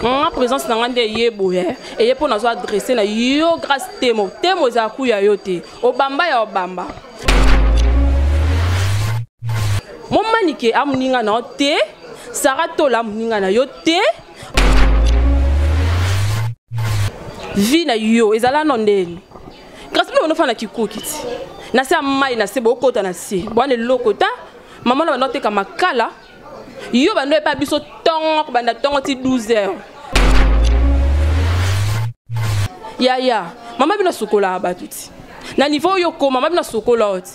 En présence de Yeboye, et pour nous adresser na yo grâce Temo. Temo za kuya yote. Obamba ya obamba. Mon manike amuninga na te, Sarato la muninga na yote. Vie na yo, ezala nondeni. Grâce à nous fana kikukiti. Na se amai na se bokota na se. Bwana lokota, maman na note ka makala. Yo ba no pa biso tongo banda tongo ti 12 heures. Ya, maman bino sokola ba tuti. Na niveau yo ko maman bino sokola oti.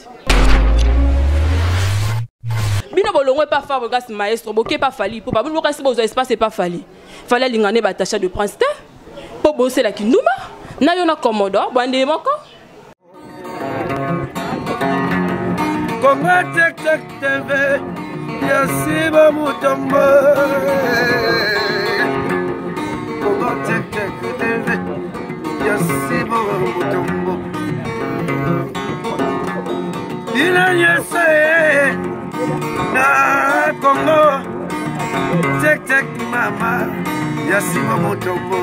Bino bolongwe pas faire regarde maestro, boké pas fali pour pas bino kasi bozo espace pas fali. Fallait lingane ba tacha de prince pour bosser la kinuma. Na yo na commodore bande moko. Comment tek TV Yasiba Mutombo. Comment tek TV Yasiba Mutombo. Ina yese na Congo. Tek mama Yasiba Mutombo.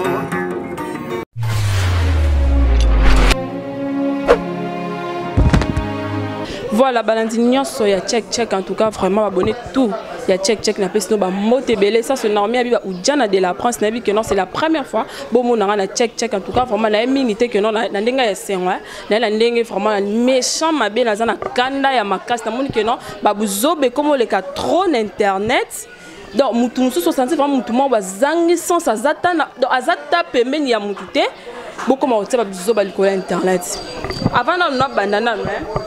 Voilà, balandinion soya check en tout cas vraiment abonné tout. Il y a check na pesi no ba moté belé ça c'est normal biba Oudjana de la France na bi que non c'est la première fois bon mon na check en tout cas vraiment na minité que non na ndenga ya senwa na ndenge vraiment méchant mabe na zana kanda ya makasi na moni que non ba buzobe comme le ka trône internet. Donc mutu musu so senti vraiment mutu mo ba zangi sans azata na azata pembeni ya mutute beaucoup mo tsa ba buzoba likolo internet. Avant de bandana,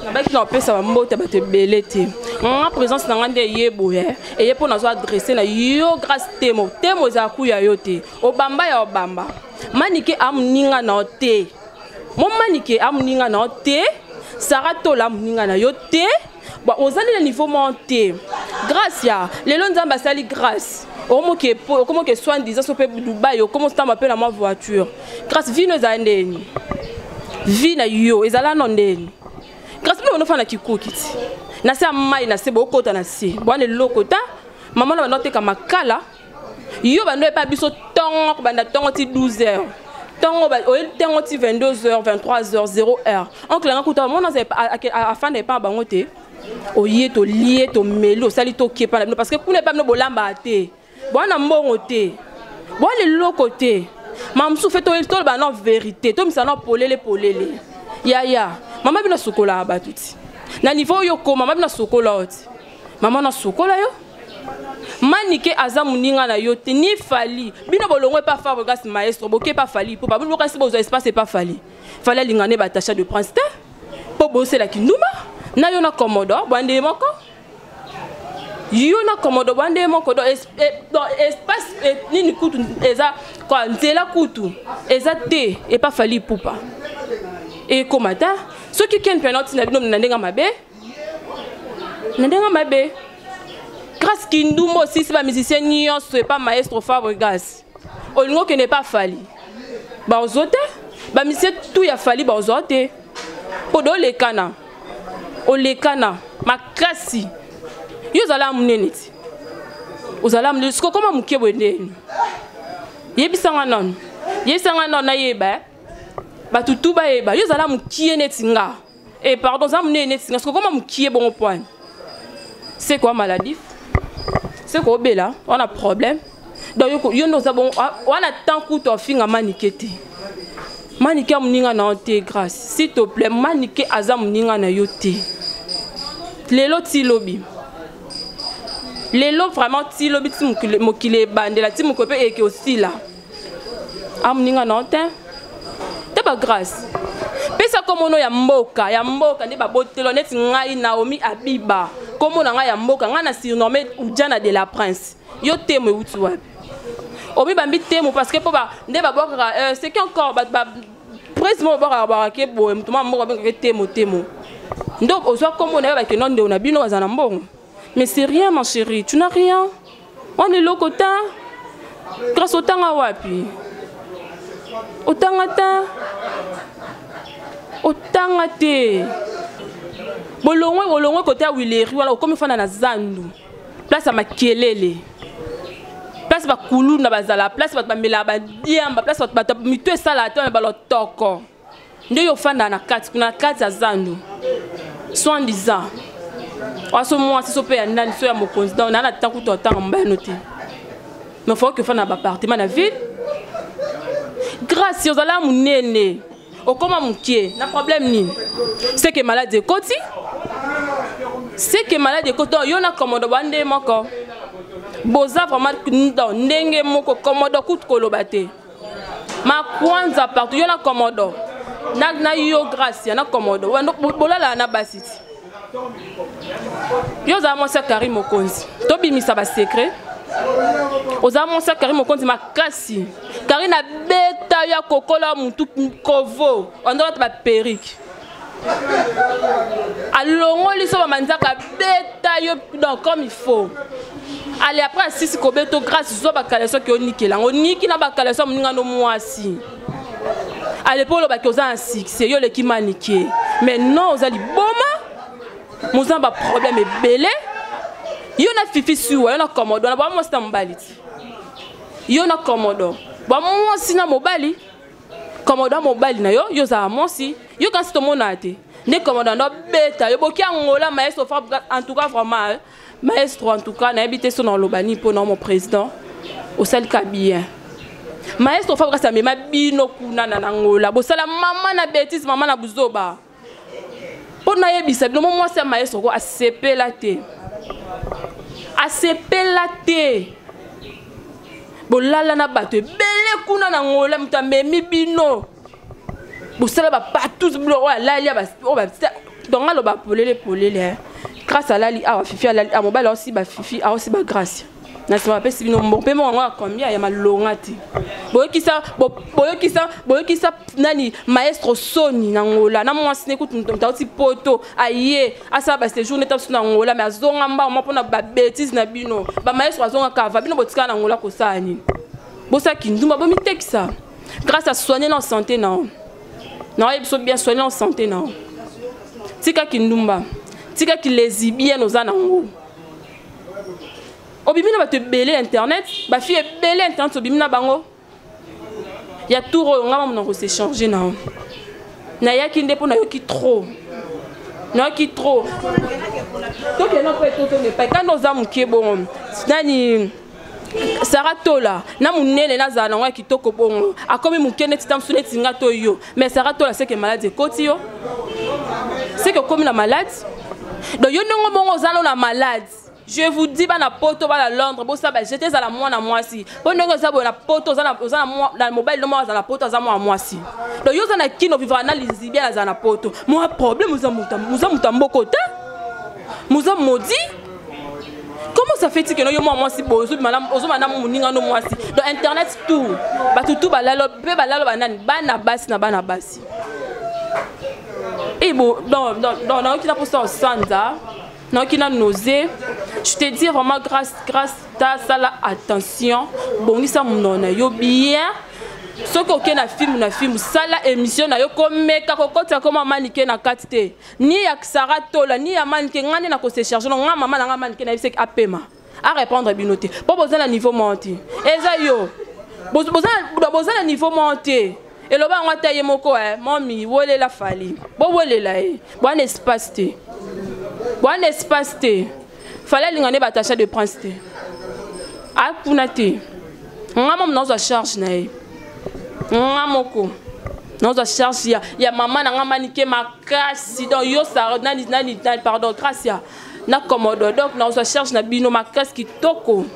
on a fait ça mbote ba te belete. En présence de Yeboye et pour nous adresser na yo grâce Temo. Temo za kuya yote. Obamba ya obamba. Manike amuninga na te. Mon manike amuninga na te. Sarato la muninga na yote. Bon, aux années de niveau monté. Grâce ya les lonzamba sali grâce. Comment que soin disant so pe Dubaï, comment ça m'appelle à ma voiture. Grâce vie nos années. Vie na yo ezala nondeni. Grâce à nous fana kikukiti. Na se amai na se bokota na se. Bwana lokota, maman na note ka makala. Yo ba no pa biso tongo banda tongo ti 12 heures. Tongo ba o tongo ti 22 heures, 23 heures, 0 heure. Oncle nga kuta mon na afin de pas bangote. O yeto lié to melo sali to kepa parce que kuna pa no bolamba te. Bwana mbongo te. Bwana lokote. Maman fait tout ba non vérité tout ça non polele ya maman bino sokola ba tuti na niveau yo ko maman bino sokola oti maman na sokola yo manike azamuninga na yo te ni fali bino bolongwe pas faire regarde maestro boké pas fali pour pas bino kasi bozo espace pas fali fallait lingane ba tacha de prince pour bosser la kinuma na yo na commodore bande moko. Yo na komodo bande moko do espace nini kutu eza quoi nzela kutu eza te et pas fali poupa et komata ceux qui ken penalty na bino na ndenga mabe grâce kindumbo si ba musicien nyonso et pas maestro Fabregas olingo que n'est pas fali ba ozote ba musicien tout ya fali ba ozote podo lekana olekana makasi. Yo zala muneniti. Uzala muneniti. Siko koma mukebo ndeni. Yebisanga non. Yebisanga non na yeba. Batutuba yeba. Yo zala mukie netinga. Et pardon, za muneniti nga. Siko koma mukie bon point. C'est quoi maladif? C'est quoi bela? On a problème. Donc yo nous avons on a tant kuto finga manikete. Manike muninga na te grâce. S'il te plaît, manike aza muninga na yote. Lelo ti lobby. Les lots vraiment ti lobi ti mokile bande la ti mokope et que aussi là amninga non te pas grâce pesa comme ono ya mboka ndi ba botelo net ngai Naomi Abiba comme on nga ya mboka nga na surnommé Oudjana de la prince yo temo utu wapi omi bambi temo parce que po ba nde ba boka c'est qu'encore ba presmo ba ke bo mutuma mboka ba temo donc ozo comme on ba ke non de on a bino bazana mbongo. Mais c'est rien, ma chérie, tu n'as rien. On est lokota. Grâce au temps à wapi. Au temps à ta. Au temps à te. Bolongwe côté à Willery, voilà, comme il faut na zandu. Place à Makelele. place ba kulu na bazala place ba mela ba diamba place ba mito sala ta ba lo toko nde yo fanda na kati kuna kati azando soin disant waso moi so pe ya ndani so ya mokonzi donc na tanku to tanga mbaya noté mais faut que fanda ba appartement na ville grâce aux ala munene o koma mukie na problème ni c'est que malade koti c'est que malade koti yo na komodo bande moko boza vraiment ndenge moko komodo kut kolobate ma kwanza partout yo na komodo na yo grâce na komodo bolala na basiti yo za mo sa Karim Mokonzi to bimisa ba secret oza mo sa Karim Mokonzi makasi Karina beta ya kokola mutu kovo ondora ba perruque alongo liso ba manzaka beta yo donc comme il faut. Allez après si kobeto grâce zo ba kaleso ki onikela oniki na ba kaleso muninga no mwasi allez pour le ba koza un succès yo le ki maniqué mais non ozali boma muza ba problème ebele yo na fifi suwa yo na komodo na ba mo sta mbaliti yo na komodo ba mo sina mobali komodo mobali na yo yo za monsi yo kasi to monate ne komodo no beta yo boki ngola maestro en tout cas vraiment maestro en tout cas na habité son dans l'Obani pour mon président au sel bien maestro fa grâce à mema bino kuna na ngola bo sala mama na bêtise mama na buzoba pour na yebisa bino moi c'est maestro ko ACP la té bo lala na bato bele kuna na ngola mutambe mi bino bo sala ba partout blo la lia ba donc alo ba polele grâce à Lali, à Fifi, à mobile aussi, bah Fifi, aussi bah grâce. Na se rappelle si nous bon paiement combien il y a mal longati. Boyo qui ça nani maestro Sony nangola. Na moi si écoute t'as aussi poto aïe à ça bah ces journées t'as sur nangola mais azonga mba on pona ba bêtise na bino. Ba maestro azonga kava bino botika nangola ko sani. Bo ça qui ndumba bo mi tek ça. Grâce à soigner en santé non. Non, ils sont bien soignés en santé non. Tika qui ndumba. Tika qui les bien nos anango. Obimina va te belé internet, ba fille est belé internet obimina bango. Il y a tout on va s'échanger non. Na ya ki ndepo na yo ki trop. Na ki trop. To ke no peut to ne pas quand nos amu ki bon. Nani Saratola na munene na zana wa kitoko bongo. Akomi mukene titam sune tinga to yo. Mais Saratola c'est que malade koti yo. C'est que comme la malade. Donc, yo n'ongo bongo zalo na malade. Je vous dis ba na poto ba la Londres, bo ça ba j'étais à la moi na moi si. Bon n'ongo za bo na poto za na moi na mobile no moi za na poto za moi si. Donc yo za na kino vivre na lizibia za na poto. Moi problème muza mutamboko ta. Muza modi. Comment ça fait que no yo moi si bo zo madame muninga no moi si. Donc internet tout. Ba tout ba lalo ba nani ba na basi. Et bon, non, qui n'a pas ça au Sanda, non, qui n'a nausée. Je te dis vraiment grâce à ça, attention. Bon, ni ça, mon yo bien. Ce qu'on a film, ça la émission, na yo comme kakokota comme maniqué na katite. Ni ya Saratola, ni ya maniqué, ngani na ko se charger, non, maman na maniqué na bisek apema. À répondre binoté. Pas besoin d'un niveau monté. Eza yo. Besoin d'un niveau monté. Et le bas on taille moko mami wole la fali bo wole la bon espace te fallait lingane batacha de prince te a punate ngama mnazo charge na ngamoko nazo charge ya mama na ngama nike makasi donc yo sa nani pardon gracia na komodo donc nazo charge na bino makasi kitoko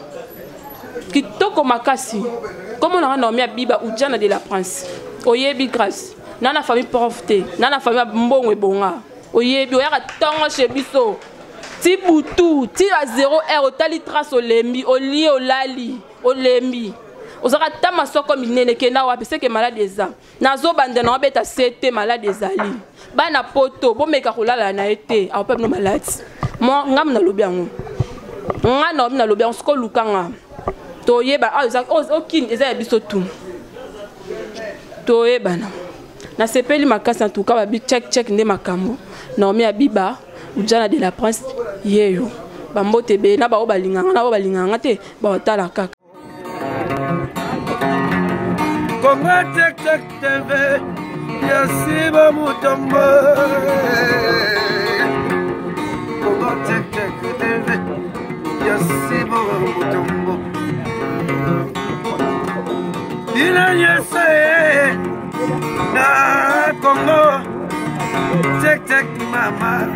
makasi comment on a nommé Biba ou Diana de la prince. Oyebi grâce. Nana famille pauvreté. Nana famille mbongo ebonga. Oyebi oyaka tongo chez biso. Ti butu, ti a 0 heure tali trace olembi, oli olali, olembi. Ozaka tama soko minene ke na wapi c'est que malade eza. Nazo bande na beta CT malade ezali. Bana poto, bo meka kolala na été, a peuple no malade. Moi ngam na lobi yango. Ngana na lobi yango sko lukanga. Toyeba aucune eza biso tout. Toyebana. Na sepeli makasi en tout cas ba check nde makambo. Na omi abiba ou Diana de la prince yeyo. Ba mbote be na ba obalinganga na obalinganga te ba otala kaka. Congo Tek Tek TV Yasiba Mutombo Congo Tek Tek TV Yasiba Mutombo Dina Yese Na Congo Tek Tek Mama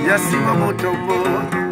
Yasiba Mutombo